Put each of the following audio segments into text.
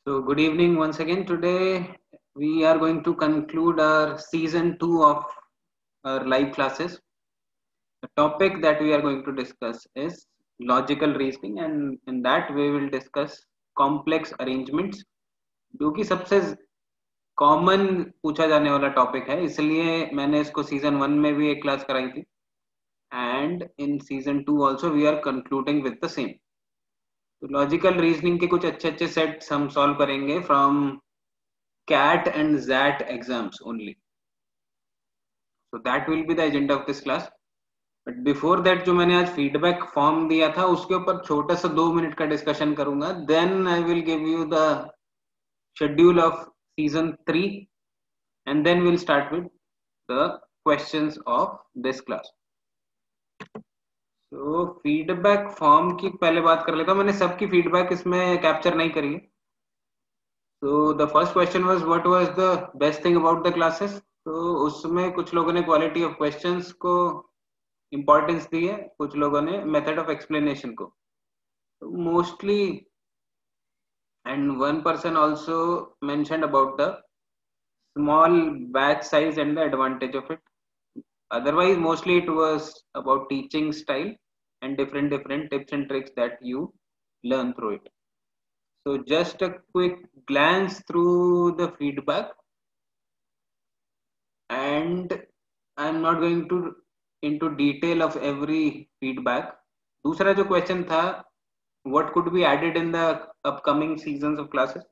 So good evening once again. Today we are going to conclude our season 2 of our live classes. The topic that we are going to discuss is logical reasoning, and in that we will discuss complex arrangements, जो कि सबसे common पूछा जाने वाला topic है, इसलिए मैंने इसको सीजन 1 में भी एक क्लास कराई थी and in season 2 also we are concluding with the same. तो लॉजिकल रीजनिंग के कुछ अच्छे अच्छे सेट्स हम सॉल्व करेंगे from CAT and XAT exams only. So that will be the agenda of this class. But before that जो मैंने आज फीडबैक फॉर्म दिया था उसके ऊपर छोटा सा 2 मिनट का डिस्कशन करूंगा. Then I will give you the schedule of season 3 and then we'll start with the questions of this class. So feedback form की पहले बात कर लेता हूँ. मैंने सबकी फीडबैक इसमें कैप्चर नहीं करी है. So the first question was what was the best thing about the classes? तो उसमें कुछ लोगों ने क्वालिटी ऑफ क्वेश्चंस को इम्पोर्टेंस दी है, कुछ लोगों ने मेथड ऑफ एक्सप्लेनेशन को. Mostly and one person also mentioned about the small batch size and the advantage of it. Otherwise mostly it was about teaching style and different tips and tricks that you learn through it. So just a quick glance through the feedback, and I'm not going to into detail of every feedback. दूसरा जो question था what could be added in the upcoming seasons of classes,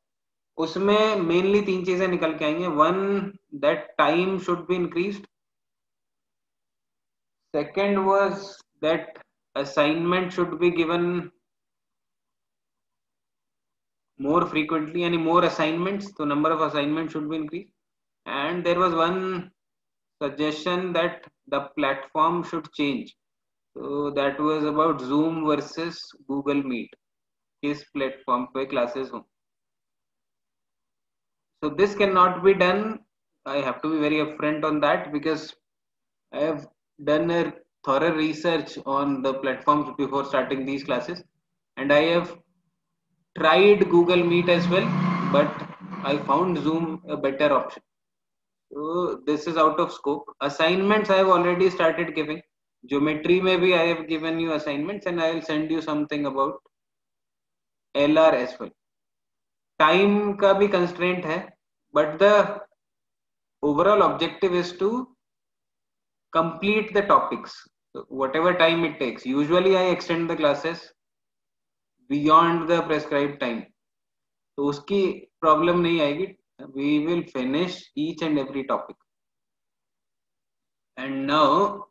उसमें mainly 3 चीजें निकल के आएंगे. One, that time should be increased. Second was that assignment should be given more frequently, any more assignments, so number of assignments should be increased. And there was one suggestion that the platform should change. So that was about Zoom versus Google Meet. किस platform पे classes हो. So this cannot be done. I have to be very upfront on that because I have done a thorough research on the platforms before starting these classes, and I have tried Google Meet as well, but I found Zoom a better option. So this is out of scope. Assignments I have already started giving. Geometry में भी I have given you assignments and I will send you something about LR as well. Time का भी constraint है, but the overall objective is to complete the topics. So whatever time it takes. Usually I extend the classes beyond the prescribed time. तो उसकी problem नहीं आएगी. We will finish each and every topic. And now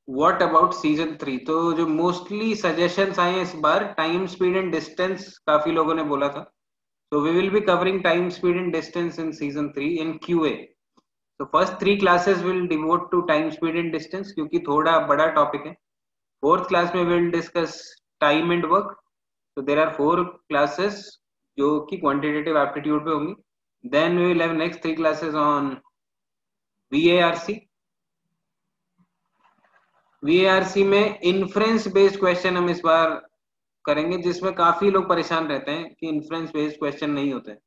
what about season 3? तो जो mostly suggestions आए हैं इस बार, time, speed and distance काफी लोगों ने बोला था. So we will be covering time, speed and distance in season 3 in QA. So first 3 classes will devote to time, speed and distance क्योंकि थोड़ा बड़ा topic है. Fourth class में we will discuss time and work. So there are 4 classes जो कि quantitative aptitude पे होंगी. Then we will have next 3 classes on VARC. VARC में inference based question हम इस बार करेंगे, जिसमें काफी लोग परेशान रहते हैं कि inference based question नहीं होते.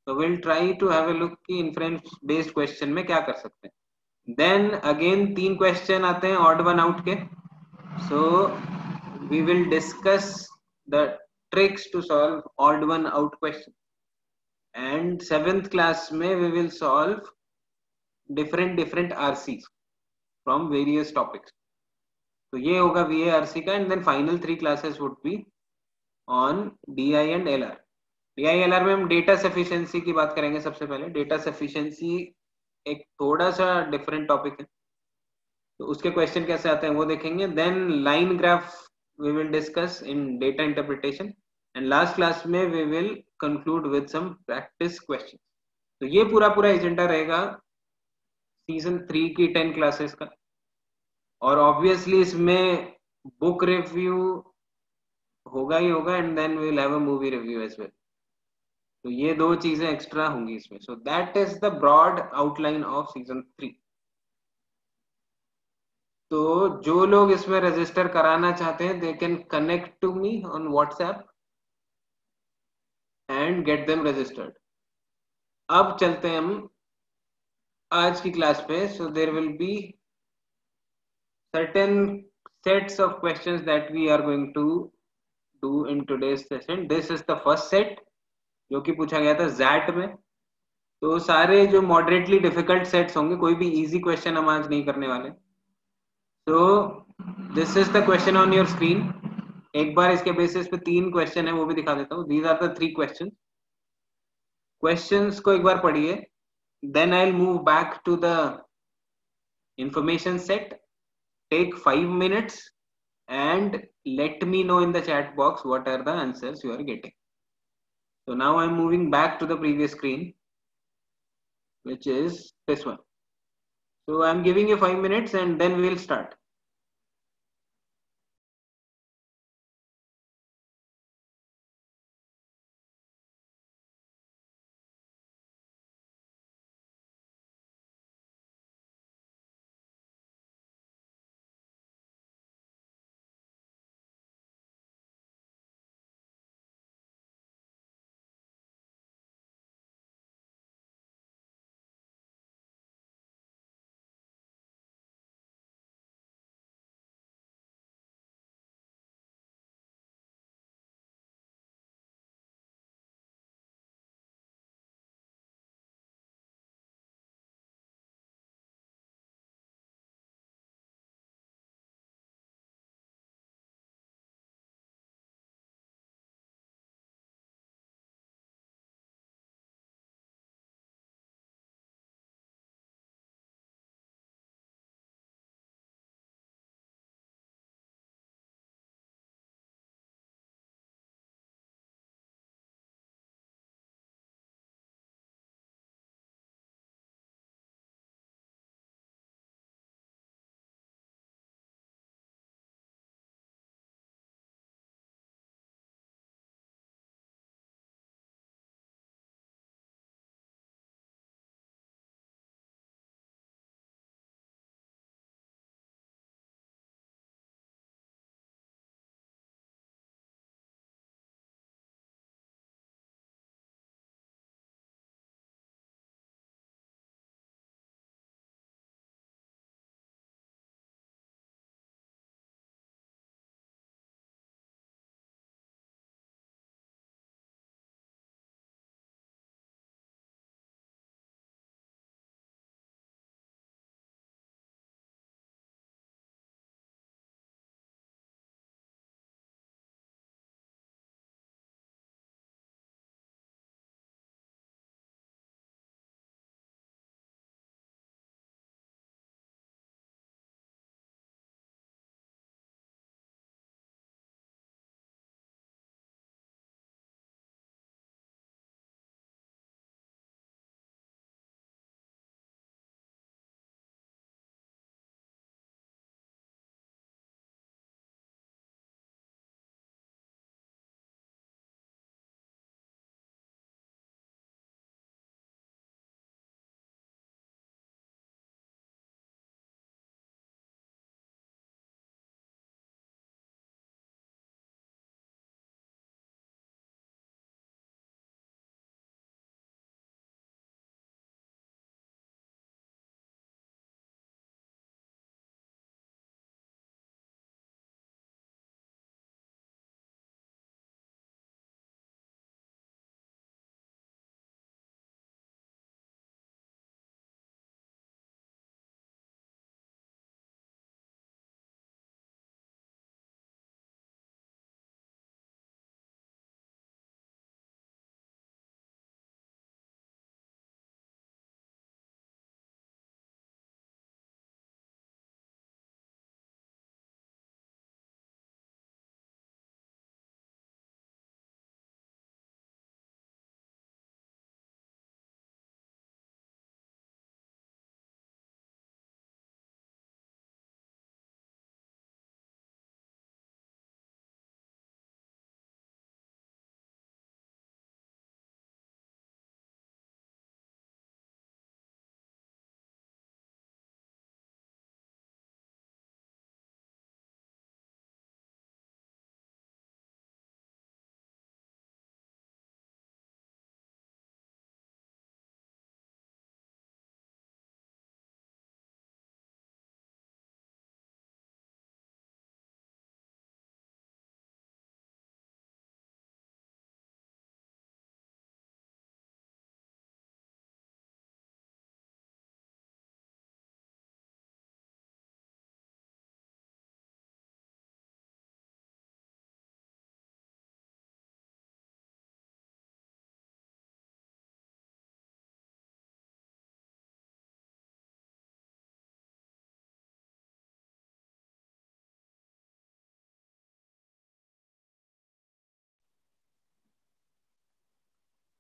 So we'll try to have a look कि inference based question में क्या कर सकते हैं. Then again 3 question आते हैं odd one out के. So we will discuss the tricks to solve odd one out question. And 7th class में we will solve different RCs from various topics. तो ये होगा VARC का. And then final 3 classes would be on DI and LR. DI LR में हम data sufficiency की बात करेंगे. सबसे पहले data sufficiency एक थोड़ा सा different topic है, तो उसके question कैसे आते हैं वो देखेंगे. Then line graph we will discuss in data interpretation. And last class में we will conclude with some practice questions. तो ये पूरा एजेंडा रहेगा सीजन 3 की 10 क्लासेस का. और ऑब्वियसली इसमें बुक रिव्यू होगा ही होगा and then we will have a movie review as well. तो ये 2 चीजें एक्स्ट्रा होंगी इसमें. So that is the broad outline of season 3. तो जो लोग इसमें रजिस्टर कराना चाहते हैं they can connect to me on WhatsApp and get them registered. अब चलते हैं हम आज की क्लास पे. So there will be certain sets of questions that we are going to do in today's session. This is the first set जो कि पूछा गया था ZAT में. तो सारे जो मॉडरेटली डिफिकल्ट सेट्स होंगे, कोई भी इजी क्वेश्चन हम आज नहीं करने वाले. तो this is the question on your screen. एक बार इसके बेसिस पे 3 क्वेश्चन है वो भी दिखा देता हूँ. These are the 3 question. Questions को एक बार पढ़िए, then I will move back to the information set. Take 5 minutes and let me know in the chat box what are the answers you are getting. So now I'm moving back to the previous screen, which is this one. So I'm giving you 5 minutes and then we'll start.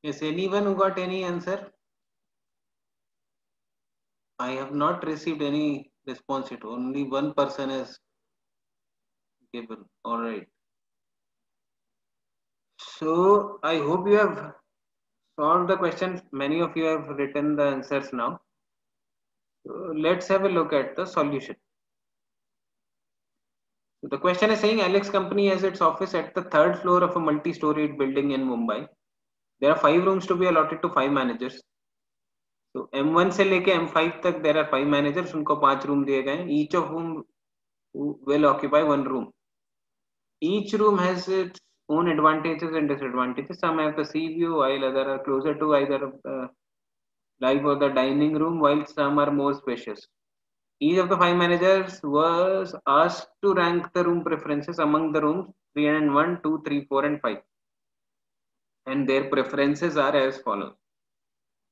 Is anyone who got any answer? I have not received any response yet. Only one person has given. All right. So I hope you have solved the question. Many of you have written the answers now. So let's have a look at the solution. So the question is saying Alex company has its office at the third floor of a multi-storied building in Mumbai. There are 5 rooms to be allotted to 5 managers. So M1 से लेके M5 तक there are 5 managers. उनको 5 room दिए गए. Each of whom will occupy 1 room. Each room has its own advantages and disadvantages. Some have the sea view, while others are closer to either the live or the dining room, while some are more spacious. Each of the 5 managers was asked to rank the room preferences among the rooms 3 and 1, 2, 3, 4 and 5. And their preferences are as follows.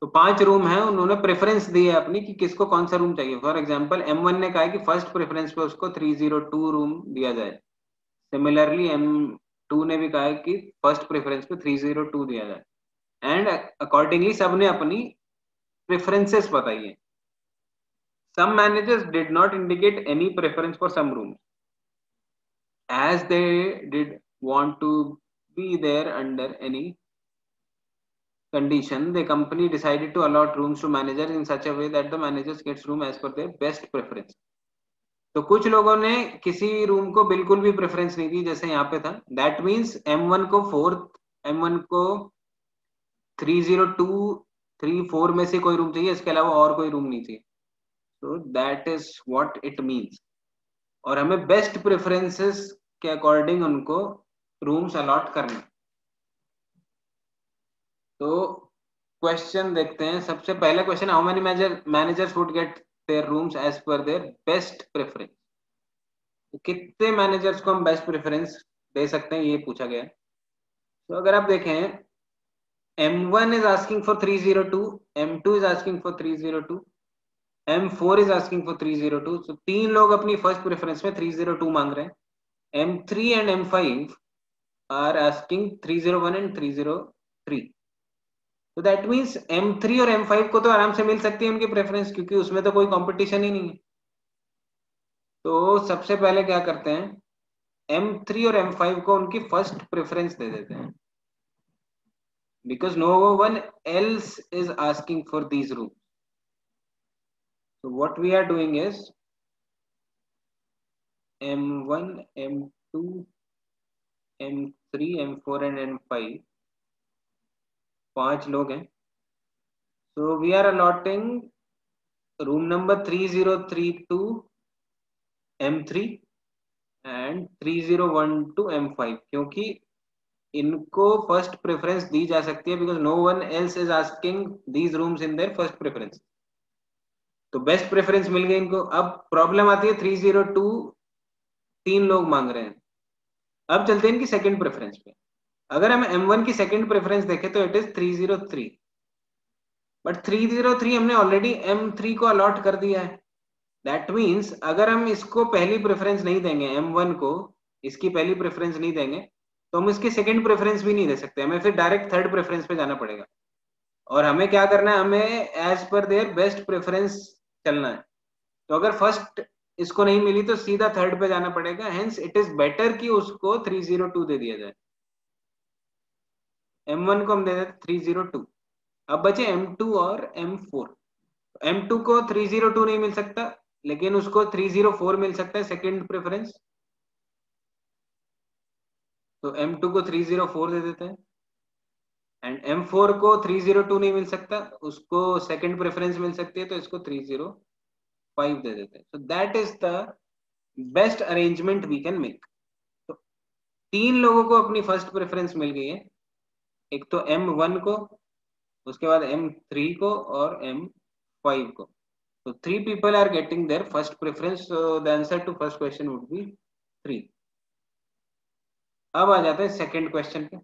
तो 5 room है, उन्होंने preference दी है अपनी कि किसको कौन सा room चाहिए. फॉर एग्जांपल M1 ने कहा है कि फर्स्ट प्रेफरेंस पे उसको 302 रूम दिया जाए. सिमिलरली M2 ने भी कहा है कि फर्स्ट प्रेफरेंस पे 302 दिया जाए. एंड अकॉर्डिंगली सबने अपनी प्रेफरेंसेस बताई है. Some managers did not indicate any preference for some rooms, as they did want to be there under any condition. The company decided to allot rooms to managers in such a way that the managers gets room as per their best preference. तो कुछ लोगों ने किसी room को बिल्कुल भी preference नहीं दी, जैसे यहाँ पे था. दैट मीन्स M1 को 302 3 4 में से कोई रूम चाहिए, इसके अलावा और कोई रूम नहीं चाहिए. So that is what it means. और हमें बेस्ट प्रेफरेंसेस के अकॉर्डिंग उनको रूम्स अलॉट करना. तो क्वेश्चन देखते हैं. सबसे पहला question, how many managers would get their rooms as per their best preference. कितने मैनेजर्स को हम बेस्ट प्रेफरेंस दे सकते हैं, ये पूछा गया है. तो अगर आप देखें, M1 is asking for 302, M2 is asking for 302, M4 is asking for 302. So 3 लोग अपनी फर्स्ट प्रेफरेंस में 302 मांग रहे हैं. M3 and M5 are asking 301 and 303. So that means M3 और M5 को तो आराम से मिल सकती है उनकी प्रेफरेंस, क्योंकि उसमें तो कोई कंपटीशन ही नहीं है. तो सबसे पहले क्या करते हैं, M3 और M5 को उनकी फर्स्ट प्रेफरेंस दे देते हैं, because no one else is asking for these rooms. So what we are doing is M1, M2, M3, M4 and M5 5 लोग हैं. So we are allotting room number 3032 M3 and 3012 M5, क्योंकि इनको first preference दी जा सकती है, because no one else is asking these rooms in their first preference. तो best preference मिल गई इनको. अब प्रॉब्लम आती है 302 3 लोग मांग रहे हैं. अब चलते हैं इनकी सेकंड प्रेफरेंस पे. अगर हम M1 की सेकंड प्रेफरेंस देखें तो इट इज 303, बट 303 हमने ऑलरेडी M3 को अलॉट कर दिया है. दैट मीन्स अगर हम इसको पहली प्रेफरेंस नहीं देंगे, M1 को इसकी पहली प्रेफरेंस नहीं देंगे, तो हम इसकी सेकंड प्रेफरेंस भी नहीं दे सकते. हमें फिर डायरेक्ट थर्ड प्रेफरेंस पे जाना पड़ेगा. और हमें क्या करना है, हमें as per their best preference चलना है. तो अगर फर्स्ट इसको नहीं मिली तो सीधा थर्ड पे जाना पड़ेगा. हेंस इट इज बेटर कि उसको 302 दे दिया जाए. M1 को हम दे देते 302. अब बचे M2 और M4. M2 को 302 नहीं मिल सकता, लेकिन उसको 304 मिल सकता है सेकंड प्रेफरेंस. तो M2 को 304 दे देते हैं. एंड M4 को 302 नहीं मिल सकता, उसको सेकंड प्रेफरेंस मिल सकती है, तो इसको 305 दे देते हैं. So that is the best arrangement we can make. तो 3 लोगों को अपनी फर्स्ट प्रेफरेंस मिल गई है. एक तो M1 को, उसके बाद M3 को और M5 को. So 3 people are getting their first preference. So the answer to first question would be 3. अब आ जाते हैं सेकंड क्वेश्चन पे.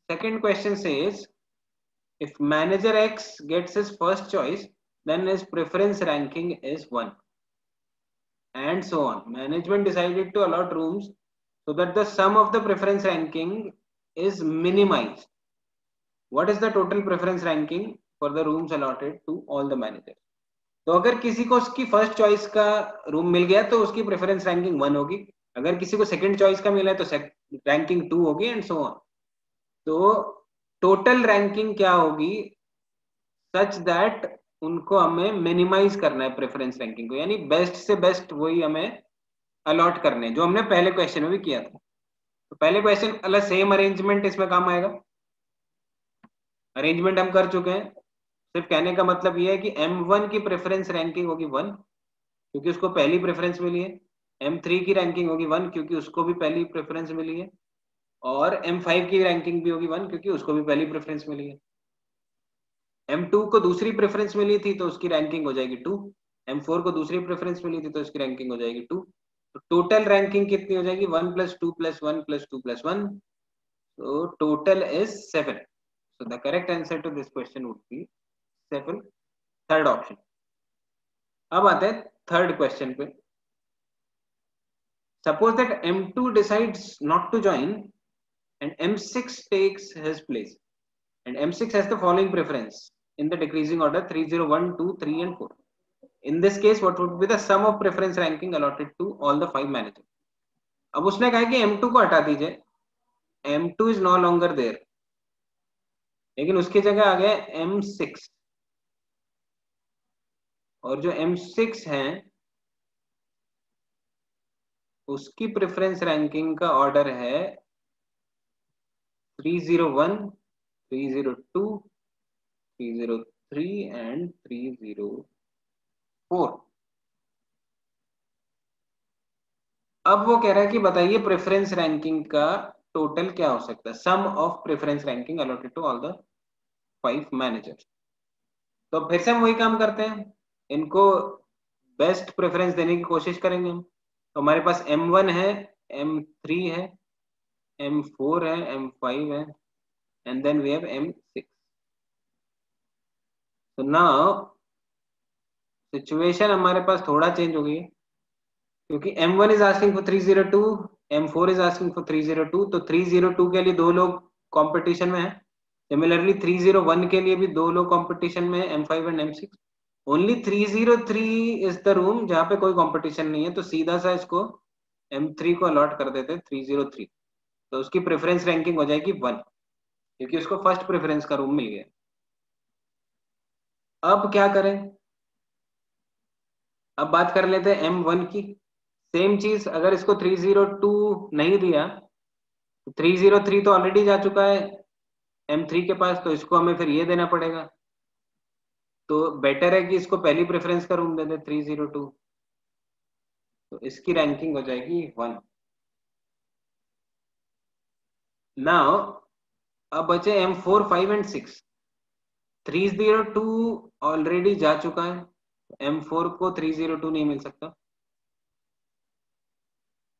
Second question says, if manager X gets his first choice, then his preference ranking is 1, and so on. Management decided to allot rooms so that the sum of the preference ranking is minimized. What is the total preference ranking for the rooms allotted to all the managers? तो अगर किसी को उसकी first choice का room मिल गया तो उसकी preference ranking 1 होगी, अगर किसी को सेकंड चॉइस का मिला है तो रैंकिंग 2 होगी एंड सो ऑन. तो टोटल रैंकिंग क्या होगी सच दैट उनको हमें मिनिमाइज करना है प्रेफरेंस रैंकिंग को, यानी बेस्ट से बेस्ट वही हमें अलॉट करने, जो हमने पहले क्वेश्चन में भी किया था. तो पहले क्वेश्चन अलग सेम अरेंजमेंट इसमें काम आएगा. अरेंजमेंट हम कर चुके हैं, सिर्फ कहने का मतलब ये है कि M1 की प्रेफरेंस रैंकिंग होगी 1 क्योंकि उसको पहली प्रेफरेंस मिली है, M3 की रैंकिंग होगी 1 क्योंकि उसको भी पहली प्रेफरेंस मिली है, और M5 की रैंकिंग भी होगी 1 क्योंकि उसको भी पहली प्रेफरेंस मिली है. M2 को दूसरी प्रेफरेंस मिली थी तो उसकी रैंकिंग हो जाएगी 2, M4 को दूसरी प्रेफरेंस मिली थी तो उसकी रैंकिंग हो जाएगी 2. तो टोटल रैंकिंग कितनी हो जाएगी 1 + 2 + 1 + 2 + 1. So total is 7. So the correct answer to this question would be 7, third option. अब आते हैं थर्ड क्वेश्चन पे. Suppose that M2 decides not to join and M6 takes his place, and M6 has the following preference in the decreasing order 3, 0, 1, 2, 3 and 4. In this case, what would be the sum of preference ranking allotted to all the 5 managers? अब उसने कहा कि M2 को हटा दीजिए, M2 is no longer there, लेकिन उसकी जगह आ गया M6, और जो M6 है उसकी प्रेफरेंस रैंकिंग का ऑर्डर है 301, 302, 303 एंड 304. अब वो कह रहा है कि बताइए प्रेफरेंस रैंकिंग का टोटल क्या हो सकता है, sum of preference ranking allotted to all the 5 managers. तो फिर से हम वही काम करते हैं, इनको बेस्ट प्रेफरेंस देने की कोशिश करेंगे हम. तो हमारे पास M1 है, M3 है, M4 है, M5 है, and then we have M6. So now situation हमारे पास थोड़ा चेंज हो गई क्योंकि M1 is asking for 302, M4 is asking for 302. तो 302 के लिए 2 लोग कंपटीशन में है. सिमिलरली 301 के लिए भी 2 लोग कंपटीशन में है, M5 and M6. Only 303 is the room जहां पे कोई कंपटीशन नहीं है, तो सीधा सा इसको M3 को अलॉट कर देते 303. तो उसकी प्रेफरेंस रैंकिंग हो जाएगी 1 क्योंकि उसको फर्स्ट प्रेफरेंस का रूम मिल गया. अब क्या करें, अब बात कर लेते हैं M1 की. सेम चीज, अगर इसको 302 नहीं दिया तो 303 तो ऑलरेडी जा चुका है M3 के पास, तो इसको हमें फिर ये देना पड़ेगा. तो बेटर है कि इसको पहली प्रेफरेंस का रूम दे दे 302, तो इसकी रैंकिंग हो जाएगी 1. नाउ अब बचे M4, 5 एंड 6. 302 ऑलरेडी जा चुका है, M4 को 302 नहीं मिल सकता.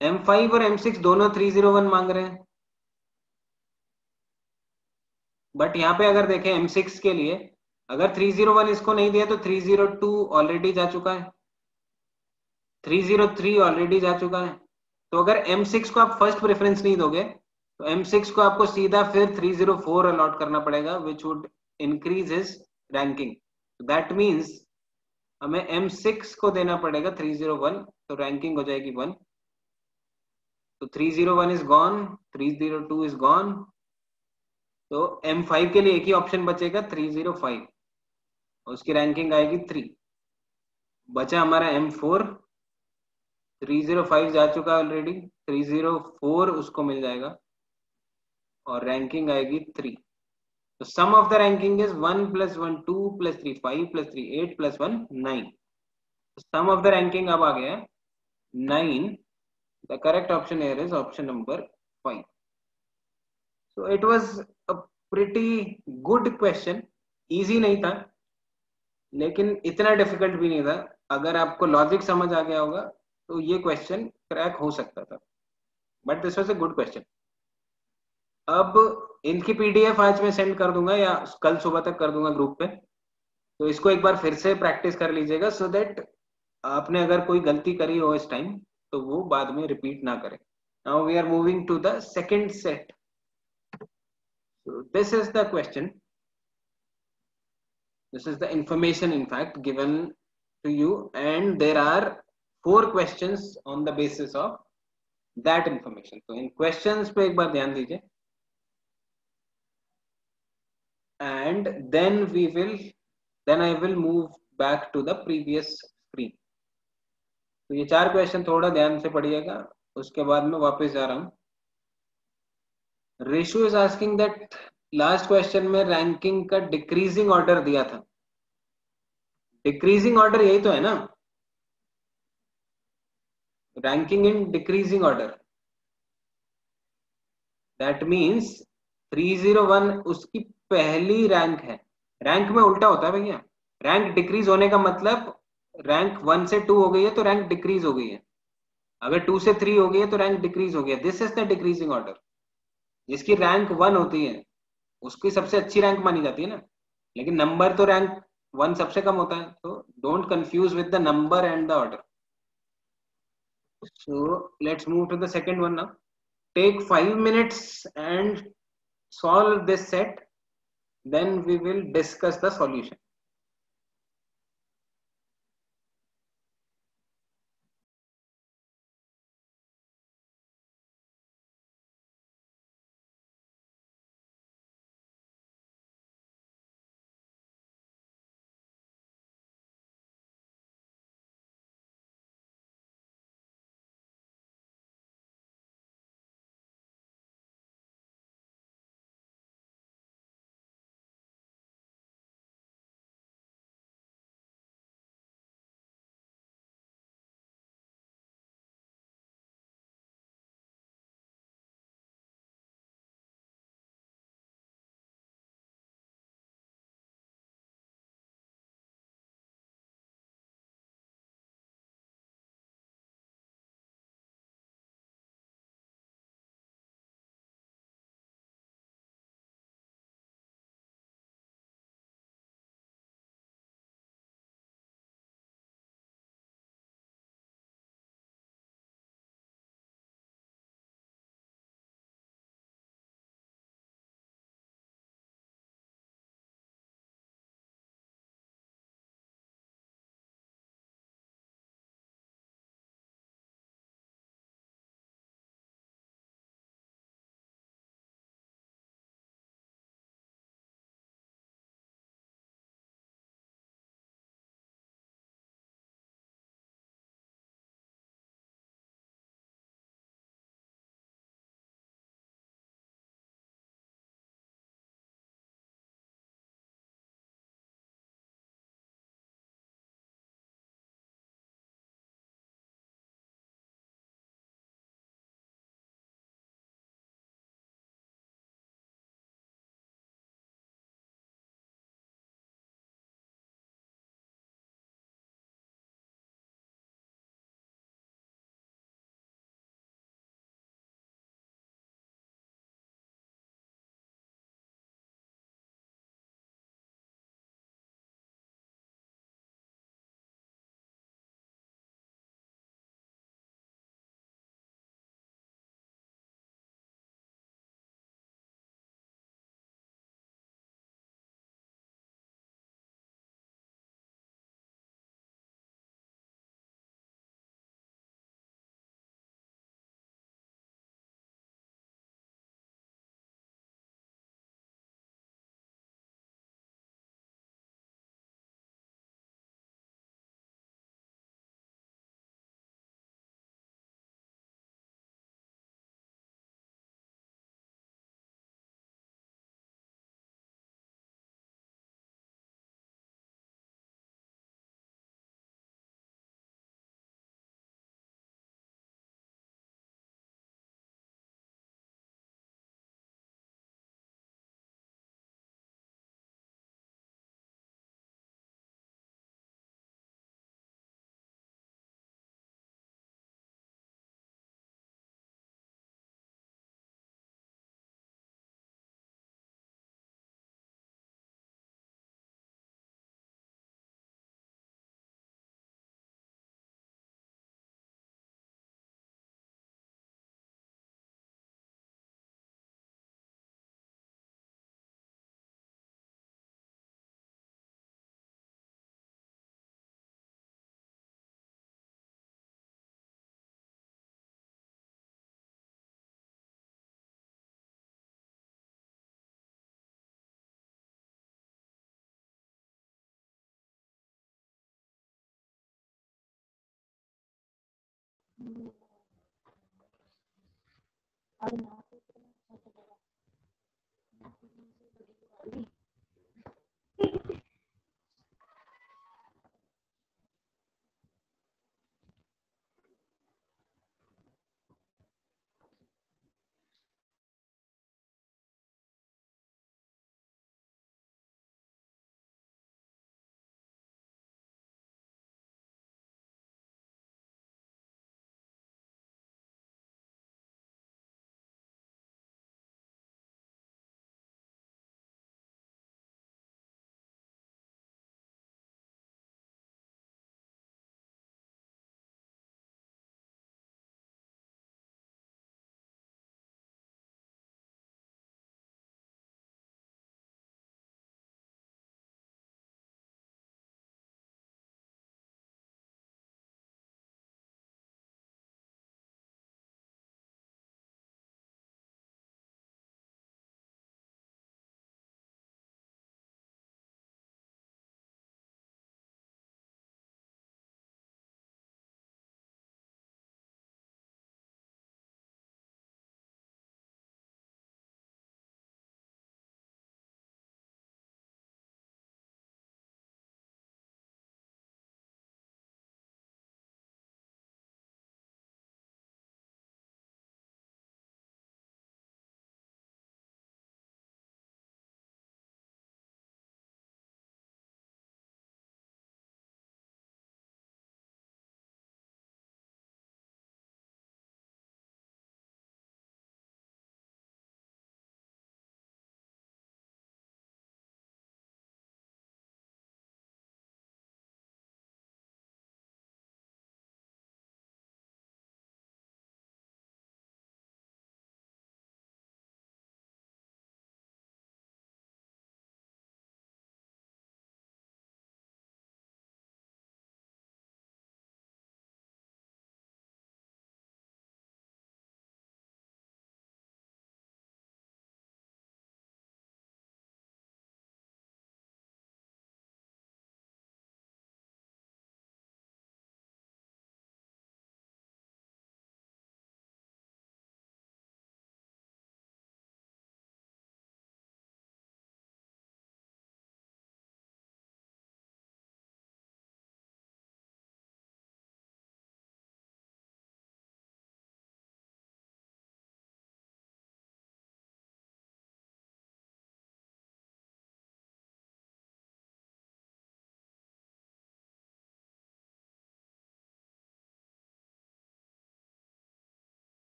M5 और M6 दोनों 301 मांग रहे हैं, बट यहाँ पे अगर देखें M6 के लिए अगर 301 इसको नहीं दिया तो 302 ऑलरेडी जा चुका है, 303 ऑलरेडी जा चुका है. तो अगर M6 को आप फर्स्ट प्रेफरेंस नहीं दोगे तो M6 को आपको सीधा फिर 304 अलॉट करना पड़ेगा, which would increase his ranking. That means हमें M6 को देना पड़ेगा 301, तो रैंकिंग हो जाएगी 1. तो 301 इज गॉन, 302 इज गॉन. तो M5 के लिए एक ही ऑप्शन बचेगा 305, उसकी रैंकिंग आएगी 3. बचा हमारा M4, 305 जा चुका ऑलरेडी, 304 उसको मिल जाएगा और रैंकिंग आएगी 3. तो सम of the ranking is 1 + 1 2 + 3 5 + 3 8 + 1 9. Some of the ranking अब आ गया 9. The correct option here is option number 5. So it was a pretty good question. Easy नहीं था लेकिन इतना डिफिकल्ट भी नहीं था. अगर आपको लॉजिक समझ आ गया होगा तो ये क्वेश्चन क्रैक हो सकता था, but this was a good question. अब इनकी PDF आज मैं सेंड कर दूंगा या कल सुबह तक कर दूंगा ग्रुप पे, तो इसको एक बार फिर से प्रैक्टिस कर लीजिएगा सो दैट आपने अगर कोई गलती करी हो इस टाइम तो वो बाद में रिपीट ना करें. Now we are moving to the second set. So this is the question. This is the information, in fact, given to you, and there are 4 questions on the basis of that information. So in questions पे एक बार ध्यान दीजिए, and then I will move back to the previous screen. तो ये 4 question थोड़ा ध्यान से पढ़िएगा, उसके बाद मैं वापस जा रहा हूँ. Ratio is asking that last question में रैंकिंग का डिक्रीजिंग ऑर्डर दिया था. डिक्रीजिंग ऑर्डर यही तो है ना, ranking in decreasing order. That means 301 उसकी पहली रैंक है. रैंक में उल्टा होता है भैया. रैंक डिक्रीज होने का मतलब रैंक 1 से 2 हो गई है तो रैंक डिक्रीज हो गई है. अगर 2 से 3 हो गई है तो रैंक डिक्रीज हो गया. This is the decreasing order. जिसकी रैंक 1 होती है उसकी सबसे अच्छी रैंक मानी जाती है ना, लेकिन नंबर तो रैंक 1 सबसे कम होता है. तो don't confuse with the number and the order. So let's move to the second one now. Take 5 minutes and solve this set. Then we will discuss the solution.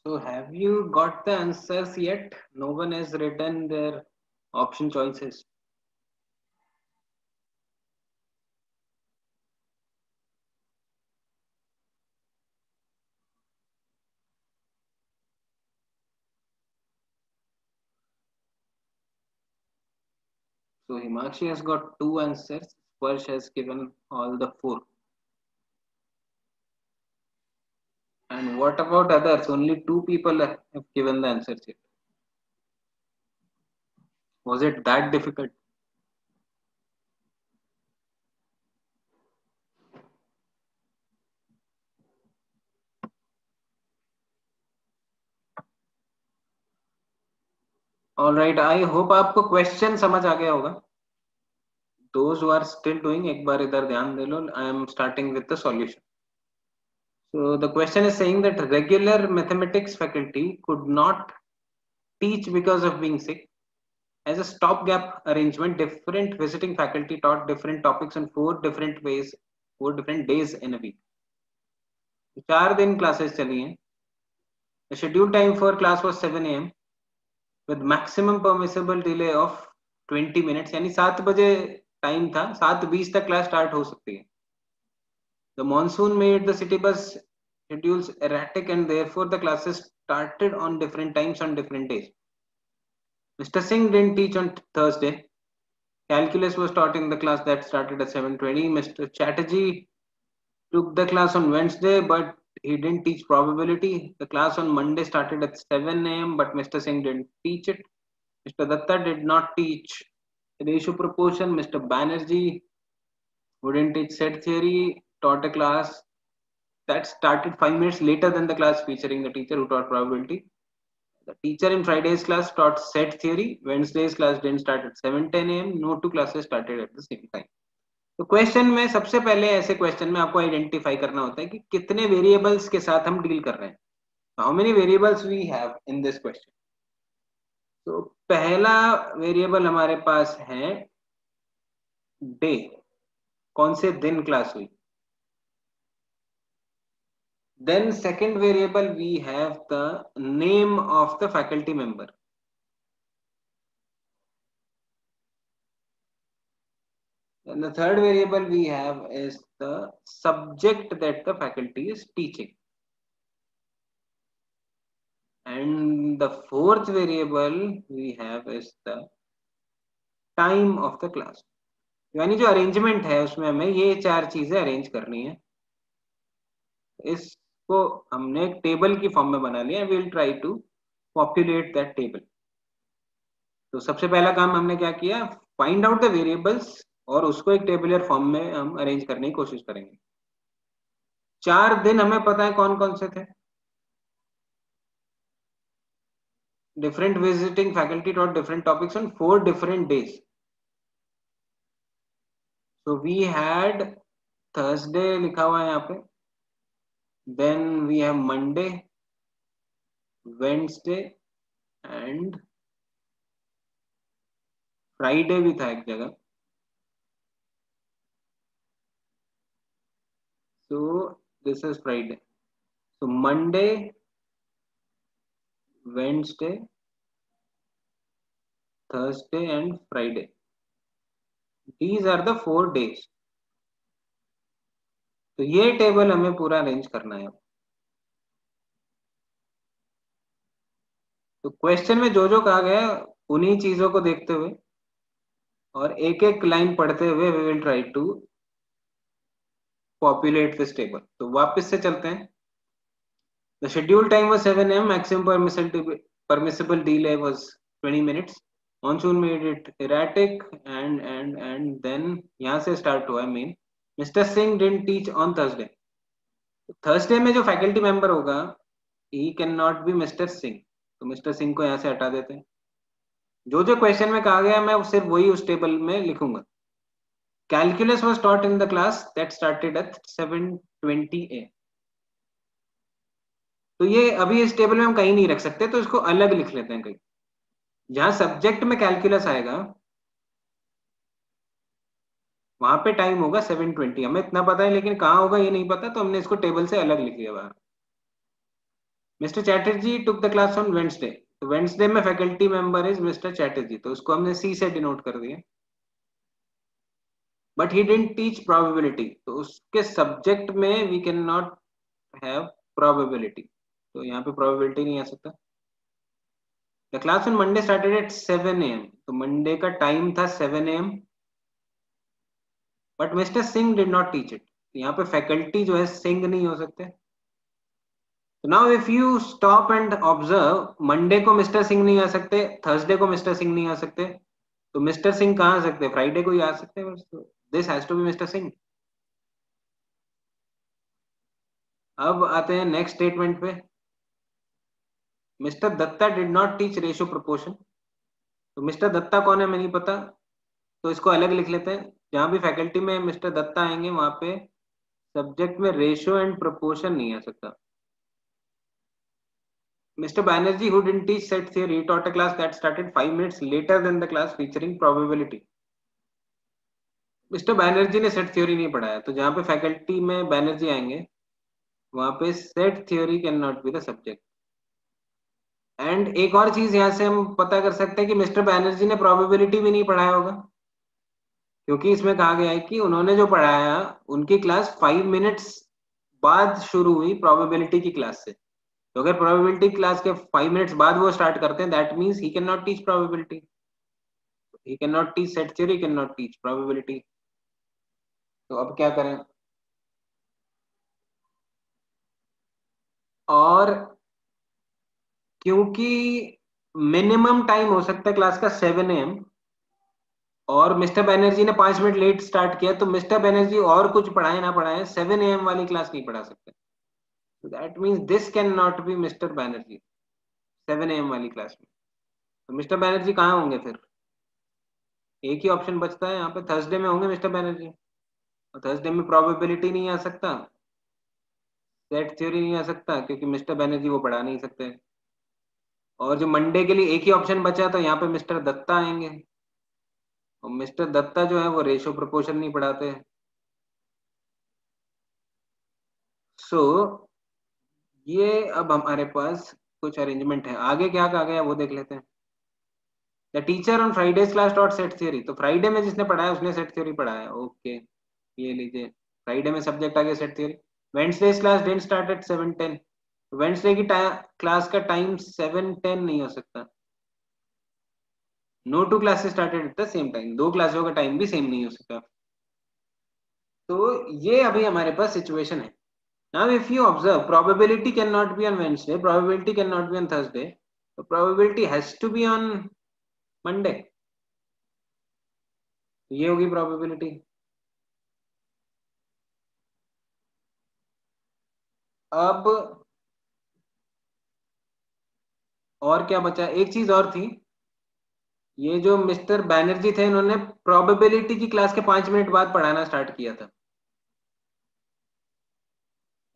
So have you got the answers yet? No one has written their option choices. So Himakshi has got two answers. Sparsh has given all the four. And what about others? Only two people have given the answers yet. Was it that difficult? All right. I hope आपको question समझ आ गया होगा. Those who are still doing, एक बार इधर ध्यान दे लो. I am starting with the solution. So the question is saying that regular mathematics faculty could not teach because of being sick. As a stopgap arrangement, different visiting faculty taught different topics on four different days in a week. 4 दिन classes चली हैं. The scheduled time for class was 7 a.m. with maximum permissible delay of 20 minutes. यानी 7 बजे time था, 7:20 तक class start हो सकती है. The monsoon made the city bus schedules erratic and therefore the classes started on different times on different days. Mr. Singh didn't teach on Thursday. Calculus was taught in the class that started at 7:20. Mr. Chatterjee took the class on Wednesday, but he didn't teach probability. The class on Monday started at 7 a.m. but Mr. Singh didn't teach it. Mr. Datta did not teach ratio proportion. Mr. Banerjee, who didn't teach set theory, taught a class that started 5 minutes later than the class featuring the teacher who taught probability. The teacher in Friday's class taught set theory. Wednesday's class didn't start at 7:10 a.m. No two classes started at the same time. तो question में सबसे पहले ऐसे question में आपको identify करना होता है कि कितने वेरिएबल्स के साथ हम डील कर रहे हैं. How many variables we have in this question. तो पहला वेरिएबल हमारे पास है डे, कौन से दिन क्लास हुई. Then second variable we have the name of the faculty member. And the third variable we have is the subject that the faculty is teaching. And the fourth variable we have is the time of the class. यानी जो arrangement है उसमें हमें ये चार चीजें arrange करनी है. इसको हमने एक टेबल की फॉर्म में बना लिया. Will try to populate that table. तो सबसे पहला काम हमने क्या किया, फाइंड आउट द वेरिएबल्स और उसको एक टेबुलर फॉर्म में हम अरेंज करने की कोशिश करेंगे. 4 दिन हमें पता है कौन कौन से थे. Different visiting faculty taught different topics on 4 different days. So we had Thursday लिखा हुआ है यहाँ पे, then we have Monday, Wednesday and Friday भी था एक जगह. So this is Friday. So Monday, Wednesday, Thursday and Friday. These are the 4 days. तो ये टेबल हमें पूरा अरेंज करना है. तो क्वेश्चन में जो जो कहा गया उन्हीं चीजों को देखते हुए और एक एक लाइन पढ़ते हुए we will try to populate this table. तो वापस से चलते हैं. The scheduled time was 7 a.m. Maximum permissible delay was 20 minutes. Monsoon made it erratic and then यहाँ से start हुआ main. Mr. Singh didn't teach on Thursday. Thursday में जो faculty member होगा he cannot be Mr. Singh. तो Mr. Singh को यहाँ से हटा देते हैं. जो जो क्वेश्चन में कहा गया मैं सिर्फ वही उस टेबल में लिखूंगा. Calculus was taught in the class that started at 7:20 a.m. तो ये अभी इस टेबल में हम कहीं नहीं रख सकते, तो इसको अलग लिख लेते हैं कहीं. जहां सब्जेक्ट में कैलकुलस आएगा वहां पे टाइम होगा 7:20. हमें इतना पता है लेकिन कहाँ होगा ये नहीं पता, तो हमने इसको टेबल से अलग लिख लिया बाहर. Mister Chatterjee took the class on Wednesday. तो वेडनेसडे में faculty member is mister Chatterjee, तो उसको हमने सी से डिनोट कर दिया. But he didn't teach probability, तो उसके सब्जेक्ट में we can not have probability, तो यहाँ पे प्रोबेबिलिटी नहीं आ सकता. The class on Monday started at 7 a.m. तो मंडे का टाइम था 7 a.m. But mister Singh did not teach it. यहाँ पे फैकल्टी जो है सिंह नहीं हो सकते. तो now if you stop and observe, Monday को मिस्टर सिंह नहीं आ सकते, थर्सडे को मिस्टर सिंह नहीं आ सकते, तो मिस्टर सिंह कहाँ आ सकते, फ्राइडे को ही आ सकते हैं. This has to be mister Singh. अब आते हैं नेक्स्ट स्टेटमेंट पे. Mister Datta did not teach ratio proportion. तो मिस्टर दत्ता कौन है हमें नहीं पता, तो इसको अलग लिख लेते हैं. जहां भी फैकल्टी में मिस्टर दत्ता आएंगे वहां पे सब्जेक्ट में रेशियो एंड प्रोपोर्शन नहीं आ सकता. Mr. Banerjee, who didn't teach set theory, taught a class that started 5 minutes later than the class featuring probability. Mr. Banerjee ने set theory नहीं पढ़ाया, तो जहां पे फैकल्टी में बैनर्जी आएंगे वहां पे set theory cannot be the subject. And एक और चीज यहाँ से हम पता कर सकते हैं कि मिस्टर बैनर्जी ने प्रोबेबिलिटी भी नहीं पढ़ाया होगा, क्योंकि इसमें कहा गया है कि उन्होंने जो पढ़ाया उनकी क्लास 5 मिनट्स बाद शुरू हुई प्रोबेबिलिटी की क्लास से. तो अगर प्रोबेबिलिटी क्लास के 5 मिनट्स बाद वो स्टार्ट करते हैं, that means he can not teach probability, he can not teach set theory, can not teach probability. तो अब क्या करें. और क्योंकि मिनिमम टाइम हो सकता है क्लास का 7 AM, और मिस्टर बनर्जी ने 5 मिनट लेट स्टार्ट किया, तो मिस्टर बनर्जी और कुछ पढ़ाए ना पढ़ाए 7 AM वाली क्लास नहीं पढ़ा सकते। So that means this cannot be Mr. Banerjee 7 AM वाली क्लास में। तो मिस्टर बैनर्जी कहाँ होंगे फिर? एक ही ऑप्शन बचता है यहाँ पे, थर्सडे में होंगे मिस्टर बैनर्जी। और थर्सडे में प्रोबेबिलिटी नहीं आ सकता, सेट थ्योरी नहीं आ सकता, क्योंकि मिस्टर बैनर्जी वो पढ़ा नहीं सकते। और जो मंडे के लिए एक ही ऑप्शन बचा, तो यहाँ पे मिस्टर दत्ता आएंगे, और मिस्टर दत्ता जो है वो रेशो प्रोपोर्शन नहीं पढ़ाते। सो ये अब हमारे पास कुछ अरेंजमेंट है। आगे क्या कहा गया वो देख लेते हैं। The teacher on Fridays class taught set theory. तो फ्राइडे में जिसने पढ़ाया उसने सेट थ्योरी पढ़ाया, ओके, ये लीजिए। फ्राइडे में सब्जेक्ट आ गया set theory. Wednesday class didn't start at 7:10। Wednesday की क्लास का टाइम 7:10 नहीं हो सकता। No two classes started at the same time, दो क्लासों का टाइम भी सेम नहीं हो सकता। तो ये अभी हमारे पास सिचुएशन है। Now if you observe, probability cannot be on Wednesday, probability cannot be on Thursday, so probability has to be on Monday. ये होगी probability। अब और क्या बचा, एक चीज और थी। ये जो मिस्टर बैनर्जी थे इन्होंने प्रोबेबिलिटी की क्लास के 5 मिनट बाद पढ़ाना स्टार्ट किया था।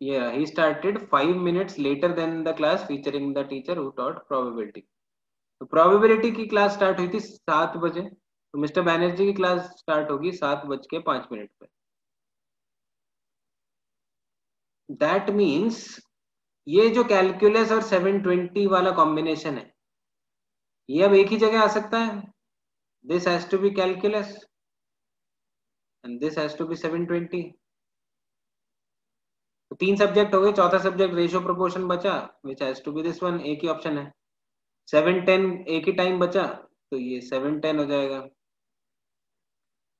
ये he started 5 minutes later than the class featuring the teacher who taught probability। तो प्रोबेबिलिटी की क्लास स्टार्ट हुई थी 7 बजे, तो मिस्टर बैनर्जी की क्लास स्टार्ट होगी 7:05 पे। दैट मीन्स ये जो कैलकुलस और 720 वाला कॉम्बिनेशन है, ये अब एक ही जगह आ सकता है। This has to be calculus and this has to be 720। तो 3 सब्जेक्ट हो गए, चौथा सब्जेक्ट रेशियो प्रोपोर्शन बचा, which has to be this one, एक ही ऑप्शन है। 7:10 एक ही टाइम बचा, तो ये 7:10 हो जाएगा।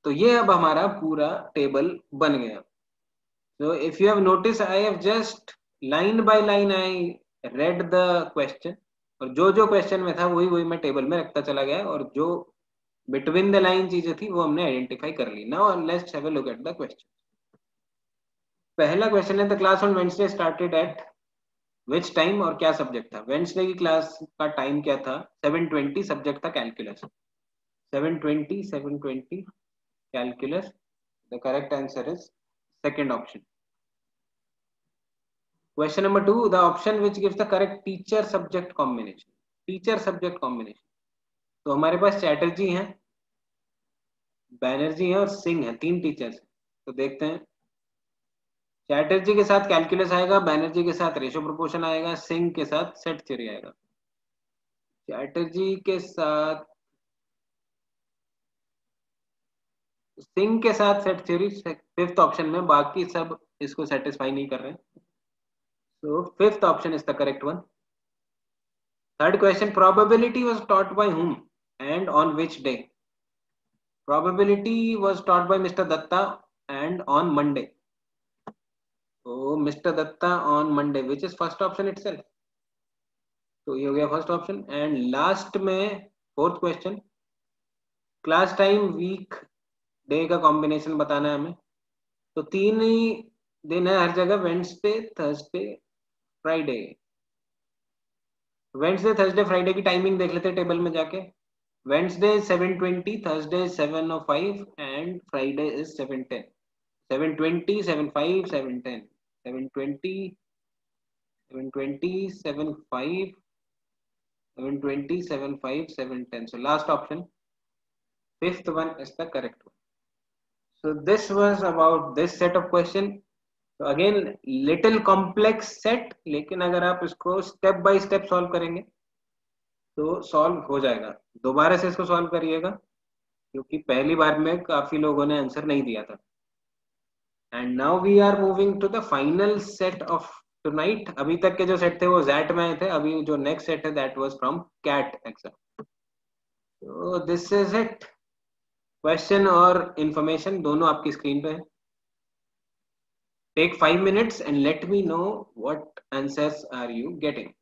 तो ये अब हमारा पूरा टेबल बन गया। So if you have noticed, I have just line by line I read the question, और जो जो क्वेश्चन में था वही वही मैं टेबल में रखता चला गया, और जो बिटवीन द लाइन चीजें थी वो हमने आइडेंटिफाई कर ली। Now let's have a look at the question. पहला क्वेश्चन है, the class on Wednesday started at which time, और क्या सब्जेक्ट था? वेडनेसडे की क्लास का टाइम क्या था? 7:20, सब्जेक्ट था calculus. 7:20 calculus. The correct answer is second option. Question number 2, the option which gives the correct teacher subject combination। Teacher subject combination, तो हमारे पास चैटर्जी हैं, बैनर्जी हैं और सिंह हैं, 3 टीचर्स। तो देखते हैं, चैटर्जी के साथ कैलकुलस आएगा, बैनर्जी के साथ रेशियो प्रोपोर्शन आएगा, सिंह के साथ सेट थ्योरी आएगा। चैटर्जी के साथ, सिंह के साथ सेट थ्योरी फिफ्थ ऑप्शन में, बाकी सब इसको सेटिस्फाई नहीं कर रहे हैं। So fifth option is the correct one. Third question, probability was taught by whom and on which day? Probability was taught by Mr. Datta and on Monday. So Mr. Datta on Monday, which is first option itself. तो ये हो गया first option. And last में fourth question, class time week day का combination बताना है हमें। तो 3 ही दिन है हर जगह, Wednesday, Thursday, Friday. Wednesday, Thursday, Friday की टाइमिंग देख लेते हैं टेबल में जाके। Wednesday is 7:20, Thursday is 7:05, and Friday is 7:10. 7:20, 7:05, 7:10. 7:20, 7:20, 7:05, 7:20, 7:05, 7:10. So last option, fifth one is the correct one. So this was about this set of question. So again, little complex set, लेकिन अगर आप इसको step by step solve करेंगे तो solve हो जाएगा। दोबारा से इसको सॉल्व करिएगा, क्योंकि पहली बार में काफी लोगों ने आंसर नहीं दिया था। And now we are moving to the final set of tonight. अभी तक के जो सेट थे वो जैट में आए थे, अभी जो नेक्स्ट सेट है that was from CAT exam. तो दिस इज इट। क्वेश्चन और इंफॉर्मेशन दोनों आपकी स्क्रीन पे है। Take 5 minutes and let me know what answers are you getting.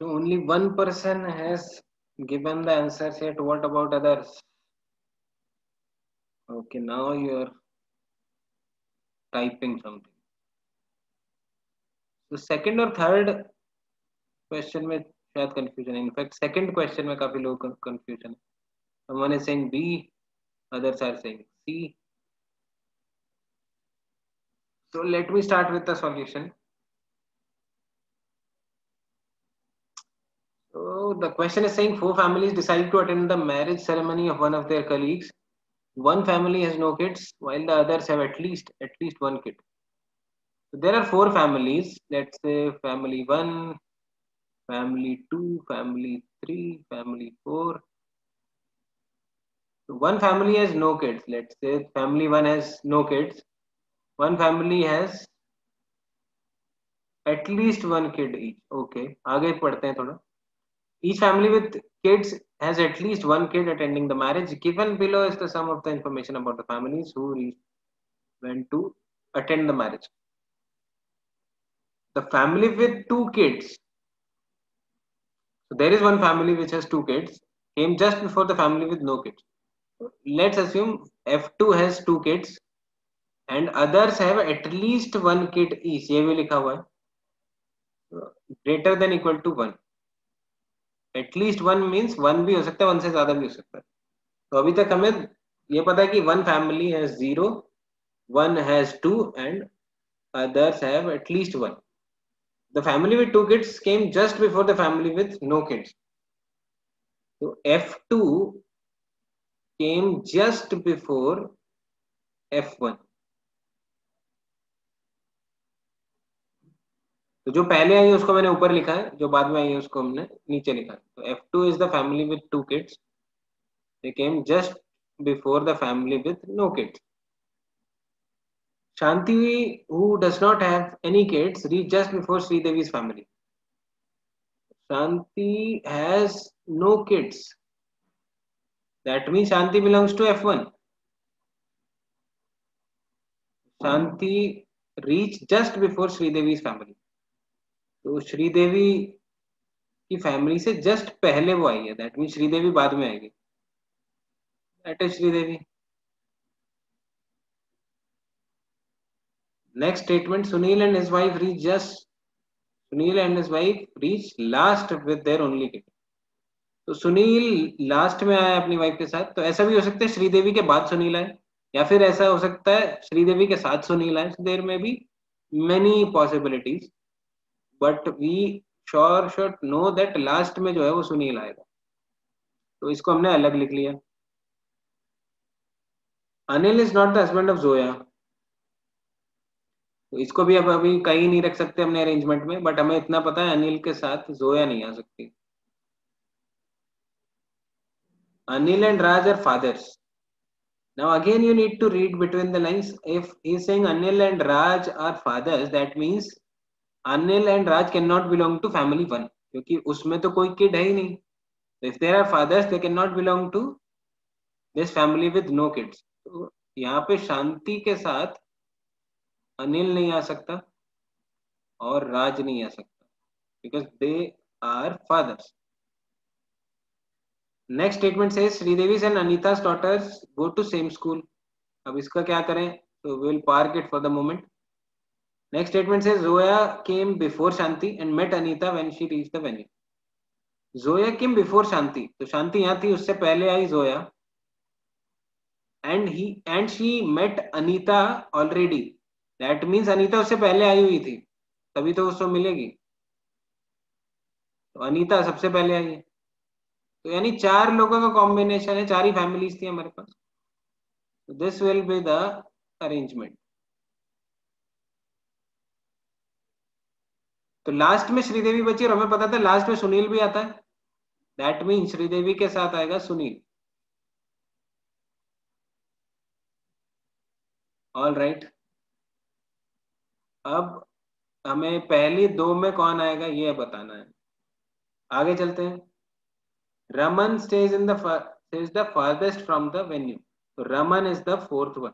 only one person has given the answers yet. What about others? Okay, now you're typing something. So second or third question में शायद confusion है. In fact, second question में काफी लोग confusion है. Someone is saying B, others are saying C. So let me start with the solution. So the question is saying four families decide to attend the marriage ceremony of one of their colleagues. One family has no kids, while the others have at least one kid. So there are four families. Let's say family one, family two, family three, family four. So one family has no kids. Let's say family one has no kids. One family has at least one kid each. Okay, आगे पढ़ते हैं थोड़ा. Each family with kids has at least one kid attending the marriage. Given below is the sum of the information about the families who went to attend the marriage. The family with two kids. So there is one family which has two kids. Came just before the family with no kids. Let's assume F2 has two kids and others have at least one kid each. ये भी लिखा हुआ है. Greater than equal to one. At least one means one भी हो सकता है, one से ज्यादा भी हो सकता है. तो अभी तक हमें ये पता है कि one family has 0, one has 2 and others have at least one. The family with two kids came just before the family with no kids. So F2 came just before F1. तो जो पहले आई है उसको मैंने ऊपर लिखा है, जो बाद में आई है उसको हमने नीचे लिखा है. तो F2 is the family with two kids. They came just before the family with no kids. Shanti, who does not have any kids, reached just before Sridevi's family. Shanti has no kids. That means Shanti belongs to F1. Shanti reached just before Sridevi's family. तो श्रीदेवी की family से just पहले वो आई है. That mean Sridevi बाद में आएगी. That is Sridevi. Next statement, Sunil and his wife reach last with their only kid. तो सुनील लास्ट में आया अपनी वाइफ के साथ. तो ऐसा भी हो सकता है श्रीदेवी के बाद सुनील आए, या फिर ऐसा हो सकता है श्रीदेवी के साथ सुनील आए. There may be many possibilities, but we sure should know that last में जो है वो सुनील आएगा. तो इसको हमने अलग लिख लिया. Anil is not the husband of Zoya. तो इसको भी अब अभी कहीं नहीं रख सकते हमने अरेंजमेंट में, बट हमें इतना पता है अनिल के साथ जोया नहीं आ सकती. Anil and Raj are fathers. Now again you need to read between the lines. If he is saying Anil and Raj are fathers, that means Anil and Raj cannot belong to family one, क्योंकि उसमें तो कोई kid है ही नहीं. If there are fathers, they cannot belong to this family with no kids. तो यहाँ पे शांति के साथ अनिल नहीं आ सकता और राज नहीं आ सकता, because they are fathers. Next statement से Sridevi and Anita's daughters go to same school. अब इसका क्या करें, तो will park it for the moment. Next statement से Zoya came before Shanti and met Anita when she reach the venue. Zoya came before Shanti, तो शांति यहाँ थी, उससे पहले आई Zoya. And she met Anita already. That means Anita उससे पहले आई हुई थी, तभी तो उसको मिलेगी. तो अनीता सबसे पहले आई है. तो यानी चार लोगों का कॉम्बिनेशन है, चार ही फैमिलीज थी हमारे पास. This will be the arrangement. तो लास्ट में श्रीदेवी बची और हमें पता था लास्ट में सुनील भी आता है. दैट मीन श्रीदेवी के साथ आएगा सुनील. All right. अब हमें पहली दो में कौन आएगा ये बताना है. आगे चलते हैं. Raman stays the farthest from the venue. So Raman is the fourth one.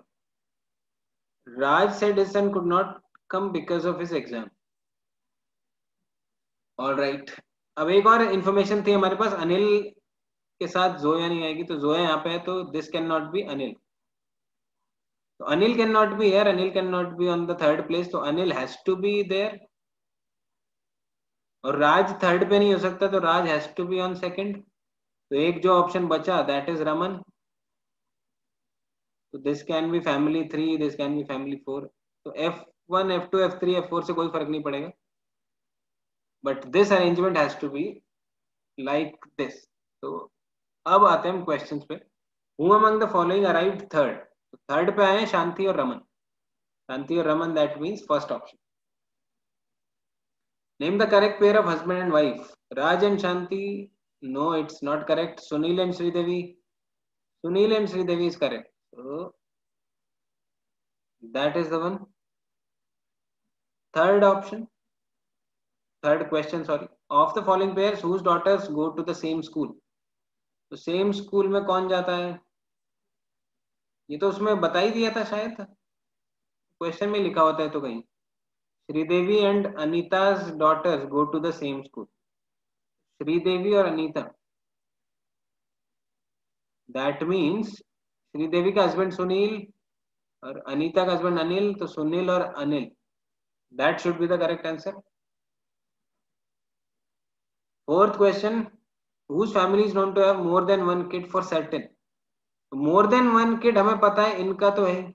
Raj said his son could not come because of his exam. All right. अब एक और इंफॉर्मेशन थी हमारे पास, अनिल के साथ जोया नहीं आएगी, तो जोया यहाँ पे है, तो this can not be Anil. तो Anil can not be here, Anil can not be on the third place, तो Anil has to be there. और राज थर्ड पे नहीं हो सकता, तो Raj has to be on second. तो एक जो ऑप्शन बचा दैट इज रमन। तो this can be family 3, this can be family 4। तो F1 F2 F3 F4 से कोई फर्क नहीं पड़ेगा, but this arrangement has to be like this. तो अब आते हैं हम क्वेश्चंस पे। Who among the following arrived third? तो थर्ड पे आए शांति और रमन। शांति और Raman, that means first option. Name the correct pair of husband and wife. Raj and Shanti, no it's not correct. Sunil and Sridevi, Sunil and Sridevi is correct. So that is the one. Third option, third question, sorry. Of the following pairs, whose daughters go to the same school? तो same school में कौन जाता है? ये तो उसमें बता ही दिया था शायद, क्वेश्चन में लिखा होता है तो कहीं। Sridevi and Anita's daughters go to the same school. Sridevi और अनीता, दैट मीन्स श्रीदेवी का हस्बैंड सुनील और अनीता का हस्बैंड अनिल, तो सुनील और Anil, that should be the correct answer. Fourth question, whose family is known to have more than one kid for certain? More than one kid हमें पता है, इनका तो है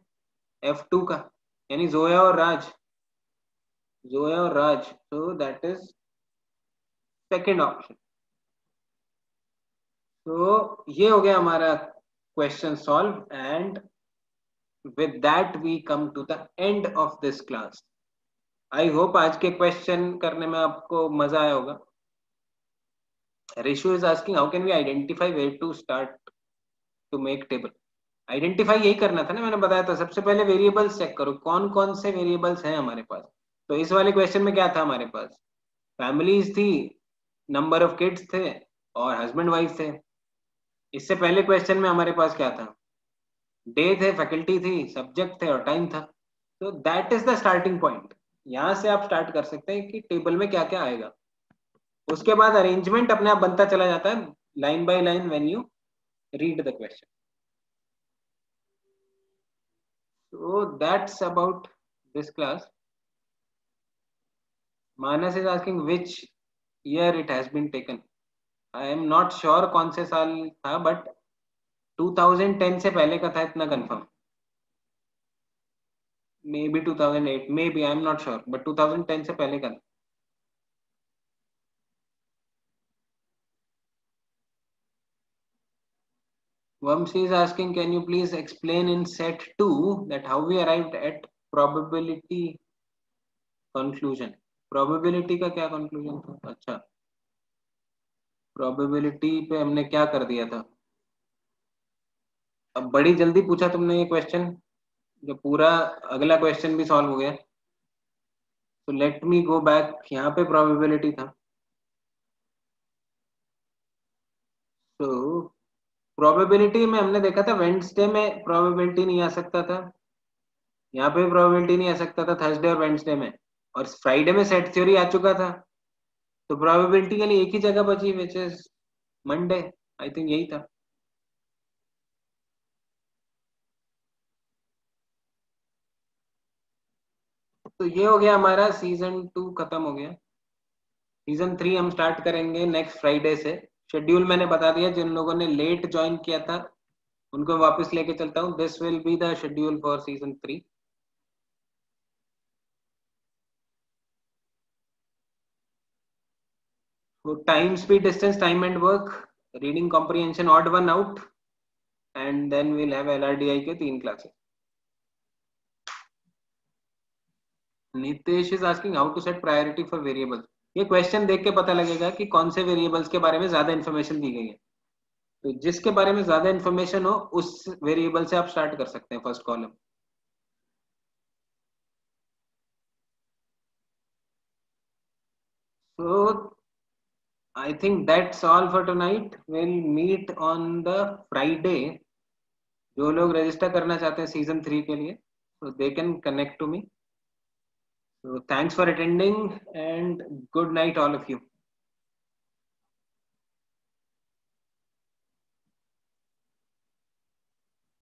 F2 का, यानी जोया और राज, जोया और राज, so that is second option. तो ये हो गया हमारा question solve, and with that we come to the end of this class. I hope आज के क्वेश्चन करने में आपको मजा आया होगा। Rishu is asking how can we identify where to start to make table? Identify यही करना था ना, मैंने बताया था। सबसे पहले वेरिएबल्स चेक करो कौन कौन से वेरिएबल्स हैं हमारे पास। तो इस वाले क्वेश्चन में क्या था हमारे पास? फैमिलीज थी, नंबर ऑफ किड्स थे, और हस्बैंड वाइफ थे। इससे पहले क्वेश्चन में हमारे पास क्या था? डे थे, फैकल्टी थी, सब्जेक्ट थे और टाइम था। तो that is the starting point. यहाँ से आप स्टार्ट कर सकते हैं कि टेबल में क्या क्या आएगा। उसके बाद अरेंजमेंट अपने आप बनता चला जाता है line by line when you read the question. So that's about this class. Manas is asking which year it has been taken. I am not sure कौन से साल था, but 2010 से पहले का था इतना confirm. Maybe 2008, maybe I am not sure, but 2010 से पहले का था। Vamsi is asking, can you please explain in set 2 that how we arrived at probability conclusion? Probability का क्या conclusion था? अच्छा, probability पे हमने क्या कर दिया था? अब बड़ी जल्दी पूछा तुमने ये क्वेश्चन, जो पूरा अगला क्वेश्चन भी सॉल्व हो गया। तो लेट मी गो बैक, यहाँ पे प्रोबेबिलिटी था। तो प्रोबेबिलिटी में हमने देखा था वेडनेसडे में प्रोबेबिलिटी नहीं आ सकता था, यहाँ पे प्रोबेबिलिटी नहीं आ सकता था थर्सडे और वेडनेसडे में, और फ्राइडे में सेट थ्योरी आ चुका था। तो प्रोबेबिलिटी के लिए एक ही जगह बची which is Monday. I think यही था। तो ये हो गया हमारा सीजन 2 खत्म हो गया। सीजन 3 हम स्टार्ट करेंगे नेक्स्ट फ्राइडे से। शेड्यूल मैंने बता दिया, जिन लोगों ने लेट ज्वाइन किया था उनको वापस लेके चलता हूँ। This will be the schedule for season 3। So time, speed, distance, time and work, reading comprehension, odd one out, and then we'll have LRDI के 3 classes. Nitesh is asking how to set priority for variables. ये question देख के पता लगेगा कि कौन से variables के बारे में ज्यादा इन्फॉर्मेशन दी गई है। तो जिसके बारे में ज्यादा इन्फॉर्मेशन हो उस वेरिएबल से आप स्टार्ट कर सकते हैं first column. So I think that's all for tonight. We'll meet on the Friday. जो लोग रजिस्टर करना चाहते हैं सीजन 3 के लिए, so they can connect to me. So thanks for attending and good night all of you.